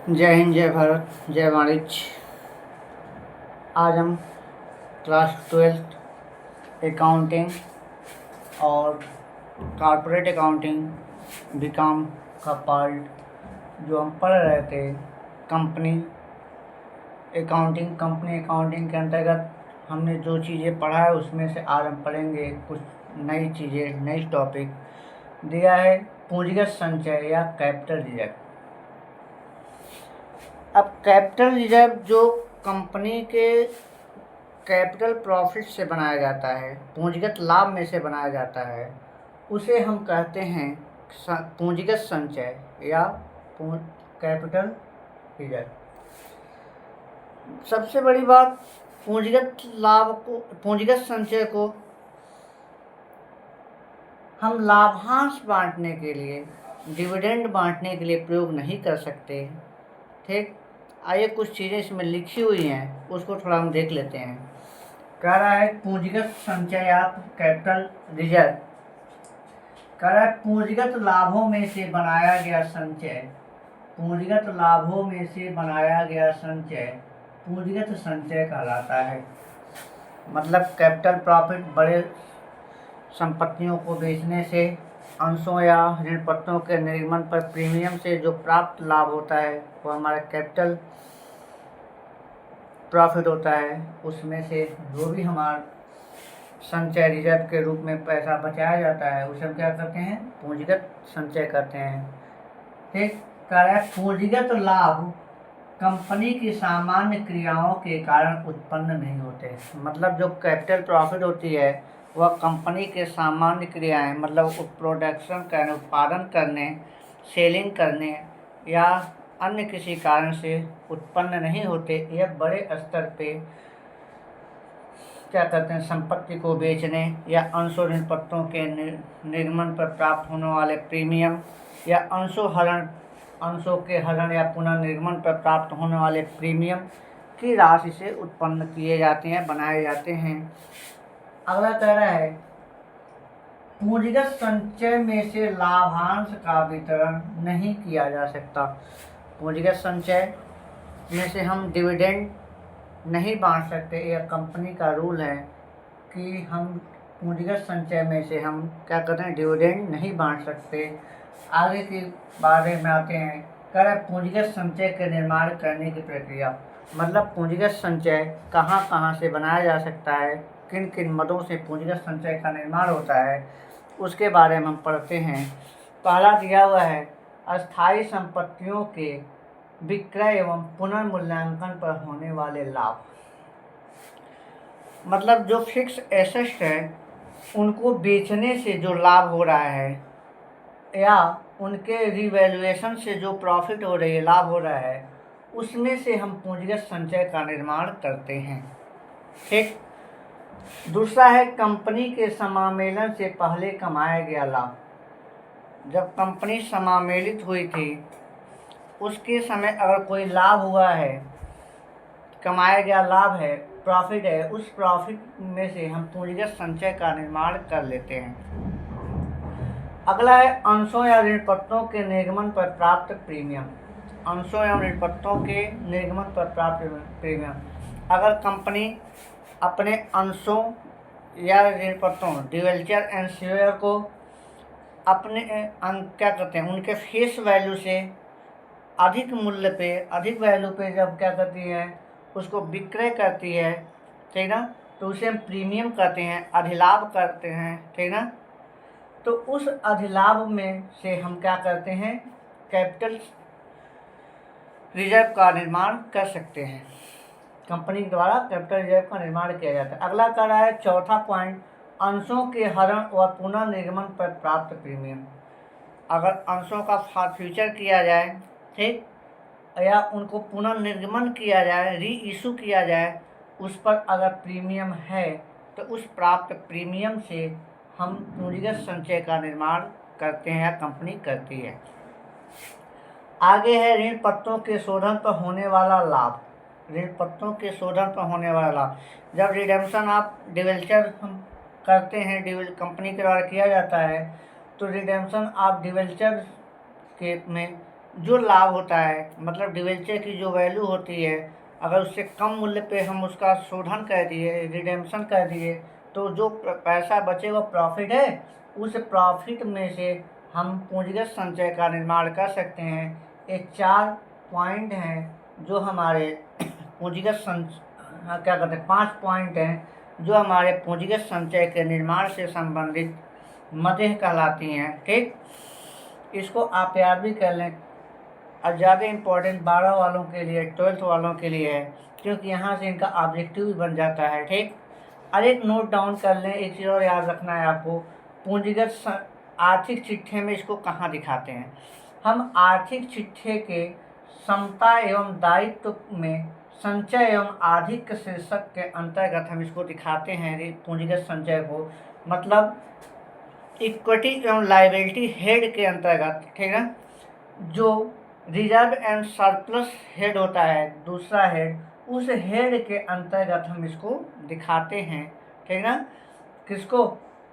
जय हिंद, जय भारत, जय वाणिज्य। आज हम क्लास 12 अकाउंटिंग और कॉर्पोरेट अकाउंटिंग बीकॉम का पार्ट जो हम पढ़ रहे थे, कंपनी अकाउंटिंग के अंतर्गत हमने जो चीज़ें पढ़ा है उसमें से आज हम पढ़ेंगे कुछ नई चीज़ें। नई टॉपिक दिया है पूंजीगत संचय या कैपिटल रिजर्व। अब कैपिटल रिजर्व जो कंपनी के कैपिटल प्रॉफिट से बनाया जाता है, पूंजीगत लाभ में से बनाया जाता है, उसे हम कहते हैं पूंजीगत संचय या कैपिटल रिजर्व। सबसे बड़ी बात, पूंजीगत संचय को हम लाभांश बांटने के लिए, डिविडेंड बांटने के लिए प्रयोग नहीं कर सकते। ठीक, आइए कुछ चीज़ें इसमें लिखी हुई हैं, उसको थोड़ा हम देख लेते हैं। कह रहा है पूंजीगत संचय या कैपिटल रिजर्व, कह रहा है पूंजीगत लाभों में से बनाया गया संचय, पूंजीगत लाभों में से बनाया गया संचय पूंजीगत संचय कहलाता है। मतलब कैपिटल प्रॉफिट, बड़े संपत्तियों को बेचने से, अंशों या ऋण पत्रों के निर्गमन पर प्रीमियम से जो प्राप्त लाभ होता है वो हमारा कैपिटल प्रॉफिट होता है। उसमें से जो भी हमारा संचय रिजर्व के रूप में पैसा बचाया जाता है उसे हम क्या करते हैं, पूंजीगत संचय करते हैं। ठीक, कह रहा है पूंजीगत लाभ कंपनी की सामान्य क्रियाओं के कारण उत्पन्न नहीं होते। मतलब जो कैपिटल प्रॉफिट होती है वह कंपनी के सामान्य क्रियाएं, मतलब प्रोडक्शन करने, उत्पादन करने, सेलिंग करने या अन्य किसी कारण से उत्पन्न नहीं होते। यह बड़े स्तर पे क्या करते हैं, संपत्ति को बेचने या अंशों ऋण पत्रों के निर्गमन पर प्राप्त होने वाले प्रीमियम या अंशों के हरण या पुनर्निर्गमन पर प्राप्त होने वाले प्रीमियम की राशि से उत्पन्न किए जाते हैं, बनाए जाते हैं। अगला कह रहा है पूंजीगत संचय में से लाभांश का वितरण नहीं किया जा सकता। पूंजीगत संचय में से हम डिविडेंड नहीं बांट सकते। यह कंपनी का रूल है कि हम पूंजीगत संचय में से हम क्या करते हैं, डिविडेंड नहीं बांट सकते। आगे के बारे में आते हैं। कह रहे पूंजीगत संचय के निर्माण करने की प्रक्रिया, मतलब पूंजीगत संचय कहाँ कहाँ से बनाया जा सकता है, किन किन मदों से पूंजीगत संचय का निर्माण होता है, उसके बारे में हम पढ़ते हैं। पहला दिया हुआ है अस्थायी संपत्तियों के विक्रय एवं पुनर्मूल्यांकन पर होने वाले लाभ। मतलब जो फिक्स एसेट है उनको बेचने से जो लाभ हो रहा है या उनके रिवैल्यूएशन से जो प्रॉफिट हो रही है, लाभ हो रहा है, उसमें से हम पूंजीगत संचय का निर्माण करते हैं। ठीक, दूसरा है कंपनी के समामेलन से पहले कमाया गया लाभ। जब कंपनी समामेलित हुई थी उसके समय अगर कोई लाभ हुआ है, कमाया गया लाभ है, प्रॉफिट है, उस प्रॉफिट में से हम पूंजीगत संचय का निर्माण कर लेते हैं। अगला है अंशों या ऋण पत्रों के निर्गमन पर प्राप्त प्रीमियम। अंशों या ऋण पत्रों के निर्गमन पर प्राप्त प्रीमियम, अगर कंपनी अपने अंशों या ऋण पत्रों, डिवेंचर एंड शेयर को अपने क्या करते हैं, उनके फेस वैल्यू से अधिक मूल्य पे, अधिक वैल्यू पे जब क्या करती है, उसको विक्रय करती है, ठीक ना, तो उसे हम प्रीमियम करते हैं, अधिलाभ करते हैं, ठीक ना। तो उस अधिलाभ में से हम क्या करते हैं, कैपिटल रिजर्व का निर्माण कर सकते हैं। कंपनी द्वारा कैपिटल रिजर्व का निर्माण किया जाता है। अगला कर रहा है चौथा पॉइंट, अंशों के हरण व पुनर्निर्गमन पर प्राप्त प्रीमियम। अगर अंशों का फ्यूचर किया जाए, ठीक, या उनको पुनर्निर्गमन किया जाए, री इशू किया जाए, उस पर अगर प्रीमियम है तो उस प्राप्त प्रीमियम से हम पूंजीगत संचय का निर्माण करते हैं या कंपनी करती है। आगे है ऋण पत्रों के शोधन पर होने वाला लाभ। ऋण पत्रों के शोधन पर होने वाला लाभ, जब रिडेम्पशन ऑफ डिवेंचर हम करते हैं, कंपनी के द्वारा किया जाता है, तो रिडेम्पशन ऑफ डिवेंचर के में जो लाभ होता है, मतलब डिवेंचर की जो वैल्यू होती है, अगर उससे कम मूल्य पे हम उसका शोधन कर दिए, रिडेम्पशन कर दिए, तो जो पैसा बचे वो प्रॉफिट है। उस प्रॉफिट में से हम पूंजीगत संचय का निर्माण कर सकते हैं। ये 4 पॉइंट हैं जो हमारे पूंजीगत क्या कहते हैं, 5 पॉइंट हैं जो हमारे पूंजीगत संचय के निर्माण से संबंधित मदेह कहलाती हैं। ठीक, इसको आप याद भी कर लें। और ज़्यादा इम्पोर्टेंट 12 वालों के लिए, 12th वालों के लिए है, क्योंकि यहाँ से इनका ऑब्जेक्टिव भी बन जाता है। ठीक, और एक नोट डाउन कर लें, एक चीज़ और याद रखना है आपको, पूंजीगत आर्थिक चिट्ठे में इसको कहाँ दिखाते हैं। हम आर्थिक चिट्ठे के समता एवं दायित्व में संचय एवं आधिक्य शीर्षक के अंतर्गत हम इसको दिखाते हैं पूंजीगत संचय को, मतलब इक्विटी एवं लायबिलिटी हेड के अंतर्गत। ठीक है, जो रिजर्व एंड सरप्लस हेड होता है, दूसरा हेड, उस हेड के अंतर्गत हम इसको दिखाते हैं। ठीक ना, किसको,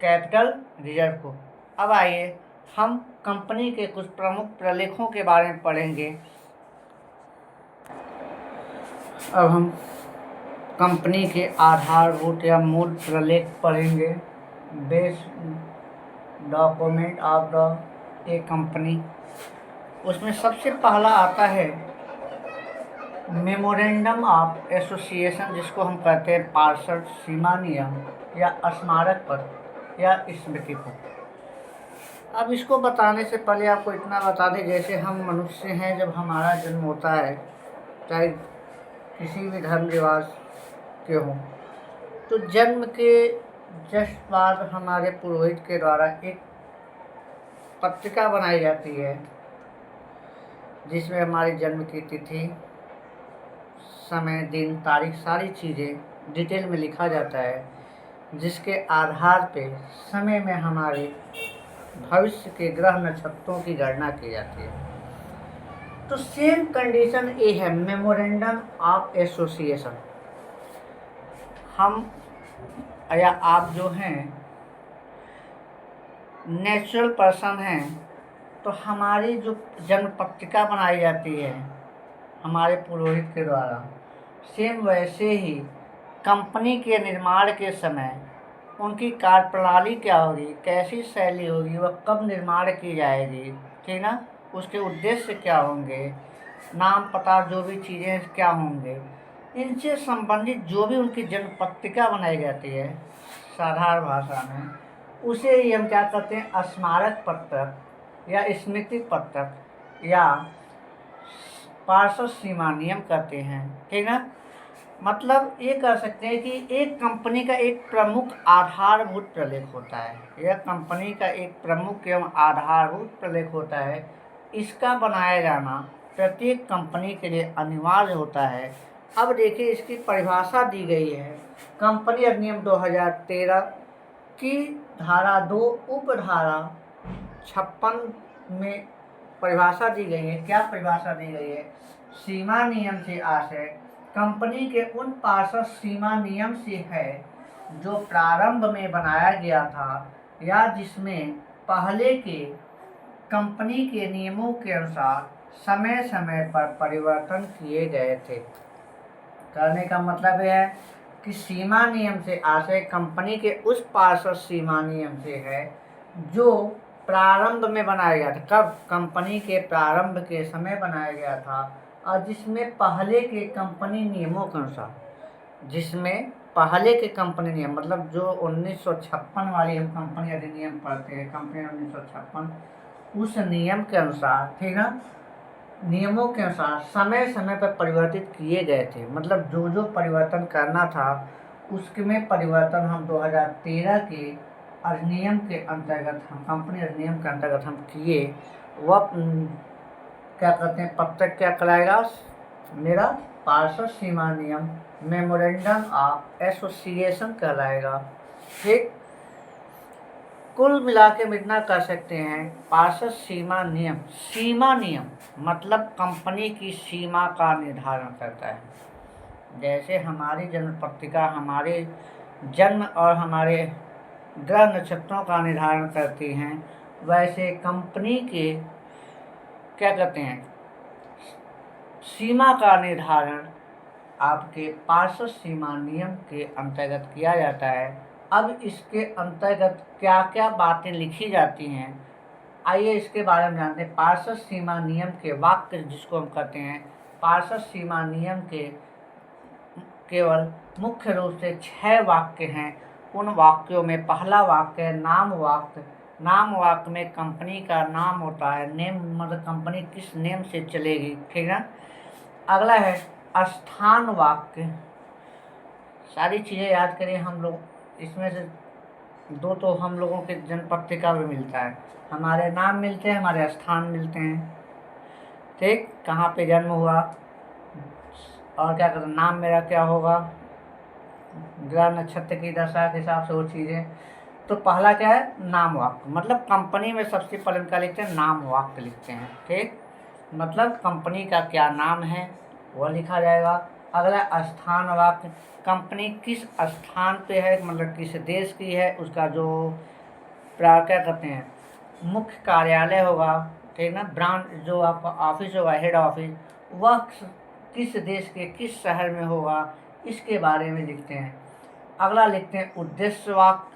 कैपिटल रिजर्व को। अब आइए हम कंपनी के कुछ प्रमुख प्रलेखों के बारे में पढ़ेंगे। अब हम कंपनी के आधारभूत या मूल प्रलेख पढ़ेंगे। Base document of the A company, उसमें सबसे पहला आता है मेमोरेंडम ऑफ एसोसिएशन, जिसको हम कहते हैं पार्षद सीमा नियम या स्मारक पत्र या स्मृति पत्र। अब इसको बताने से पहले आपको इतना बता दें, जैसे हम मनुष्य हैं, जब हमारा जन्म होता है, चाहे किसी भी धर्म रिवाज के हों, तो जन्म के जस्ट बाद हमारे पुरोहित के द्वारा एक पत्रिका बनाई जाती है, जिसमें हमारे जन्म की तिथि, समय, दिन, तारीख, सारी चीज़ें डिटेल में लिखा जाता है, जिसके आधार पे समय में हमारे भविष्य के ग्रह नक्षत्रों की गणना की जाती है। तो सेम कंडीशन ये है मेमोरेंडम ऑफ एसोसिएशन। हम या आप जो हैं नेचुरल पर्सन हैं, तो हमारी जो जन्म पत्रिका बनाई जाती है हमारे पुरोहित के द्वारा, सेम वैसे ही कंपनी के निर्माण के समय उनकी कार्यप्रणाली क्या होगी, कैसी शैली होगी, वह कब निर्माण की जाएगी, ठीक ना, उसके उद्देश्य क्या होंगे, नाम पता जो भी चीज़ें क्या होंगे, इनसे संबंधित जो भी उनकी जन्म पत्रिका बनाई जाती है साधारण भाषा में, उसे ही हम क्या कहते हैं, स्मारक पत्रक या स्मृति पत्रक या पार्षद सीमा नियम कहते हैं। ठीक ना, मतलब ये कह सकते हैं कि एक कंपनी का एक प्रमुख आधारभूत प्रलेख होता है, यह कंपनी का एक प्रमुख एवं आधारभूत प्रलेख होता है। इसका बनाया जाना प्रत्येक कंपनी के लिए अनिवार्य होता है। अब देखिए, इसकी परिभाषा दी गई है कंपनी अधिनियम 2013 की धारा 2 उपधारा 56 में परिभाषा दी गई है। क्या परिभाषा दी गई है, सीमा नियम से आशय कंपनी के उन पार्षद सीमा नियम से है जो प्रारंभ में बनाया गया था या जिसमें पहले के कंपनी के नियमों के अनुसार समय समय पर परिवर्तन किए गए थे। कहने का मतलब यह है कि सीमा नियम से आशय कंपनी के उस पार्षद सीमा नियम से है जो प्रारंभ में बनाया गया था। कब, कंपनी के प्रारंभ के समय बनाया गया था, और जिसमें पहले के कंपनी नियमों के अनुसार, जिसमें पहले के कंपनी नियम मतलब जो 1956 वाली हम कंपनी अधिनियम पढ़ते हैं, कंपनी 1956, उस नियम के अनुसार, ठीक ना, नियमों के अनुसार समय समय पर परिवर्तित किए गए थे। मतलब जो जो परिवर्तन करना था उसमें परिवर्तन हम 2013 के अधिनियम के अंतर्गत, हम कंपनी अधिनियम के अंतर्गत हम किए। वह क्या कहते हैं, पत्रक क्या कहलाएगा मेरा, पार्षद सीमा नियम, मेमोरेंडम ऑफ एसोसिएशन कहलाएगा। ठीक, कुल मिला के इतना कर सकते हैं, पार्षद सीमा नियम, सीमा नियम मतलब कंपनी की सीमा का निर्धारण करता है। जैसे हमारी जन्म पत्रिका हमारे जन्म और हमारे ग्रह नक्षत्रों का निर्धारण करती हैं, वैसे कंपनी के क्या कहते हैं, सीमा का निर्धारण आपके पार्षद सीमा नियम के अंतर्गत किया जाता है। अब इसके अंतर्गत क्या क्या बातें लिखी जाती हैं, आइए इसके बारे में जानते हैं। पार्षद सीमा नियम के वाक्य जिसको हम कहते हैं, पार्षद सीमा नियम के केवल मुख्य रूप से 6 वाक्य हैं। उन वाक्यों में पहला वाक्य है नाम वाक्य। नाम वाक्य में कंपनी का नाम होता है, नेम मतलब कंपनी किस नेम से चलेगी, ठीक है। अगला है स्थान वाक्य। सारी चीज़ें याद करिए हम लोग, इसमें से 2 तो हम लोगों के जन्म पत्रिका में मिलता है, हमारे नाम मिलते हैं, हमारे स्थान मिलते हैं, ठीक, कहाँ पे जन्म हुआ और क्या कहते हैं, नाम मेरा क्या होगा, ग्रह नक्षत्र की दशा के हिसाब से वो चीज़ें। तो पहला क्या है, नाम वाक्य, मतलब कंपनी में सबसे पहले क्या लिखते हैं, नाम वाक्य लिखते हैं, ठीक, मतलब कंपनी का क्या नाम है वह लिखा जाएगा। अगला स्थान वाक्य, कंपनी किस स्थान पे है, मतलब किस देश की है, उसका जो क्या कहते हैं मुख्य कार्यालय होगा, ठीक ना, ब्रांच जो आपका ऑफिस होगा, हेड ऑफिस, वह किस देश के किस शहर में होगा, इसके बारे में लिखते हैं। अगला लिखते हैं उद्देश्य वाक्य,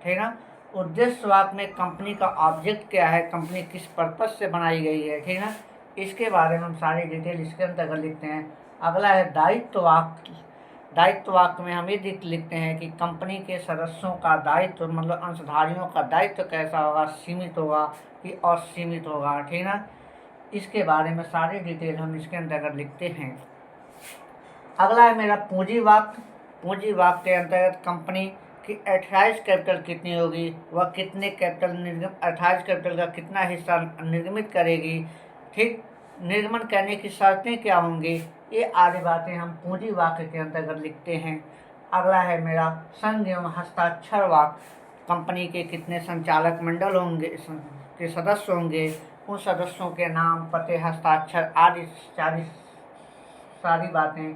ठीक ना, उद्देश्य वाक्य में कंपनी का ऑब्जेक्ट क्या है, कंपनी किस पर्पज से बनाई गई है, ठीक ना, इसके बारे में हम सारी डिटेल इसके अंतर्गत लिखते हैं। अगला है दायित्व वाक्य। दायित्व वाक्य में हम ये लिखते हैं कि कंपनी के सदस्यों का दायित्व, मतलब अंशधारियों का दायित्व कैसा होगा, सीमित होगा कि असीमित होगा, ठीक ना, इसके बारे में सारी डिटेल हम इसके अंतर्गत लिखते हैं। अगला है मेरा पूंजी वाक्य। पूंजी वाक्य के अंतर्गत कंपनी कि 28 कैपिटल कितनी होगी, वह कितने कैपिटल 28 कैपिटल का कितना हिस्सा निर्गमित करेगी, ठीक, निर्गमन करने की शर्तें क्या होंगी, ये आदि बातें हम पूंजी वाक्य के अंतर्गत लिखते हैं। अगला है मेरा संघ एवं हस्ताक्षर वाक्य। कंपनी के कितने संचालक मंडल होंगे के सदस्य होंगे, उन सदस्यों के नाम, पते, हस्ताक्षर आदि सारी बातें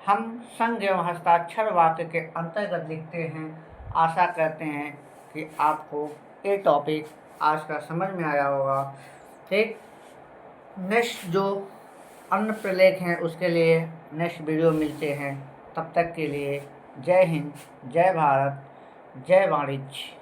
हम संघ एवं हस्ताक्षर वाक्य के अंतर्गत लिखते हैं। आशा करते हैं कि आपको ये टॉपिक आज का समझ में आया होगा, ठीक। नेक्स्ट जो अन्य प्रलेख हैं उसके लिए नेक्स्ट वीडियो मिलते हैं, तब तक के लिए जय हिंद, जय भारत, जय वाणिज्य।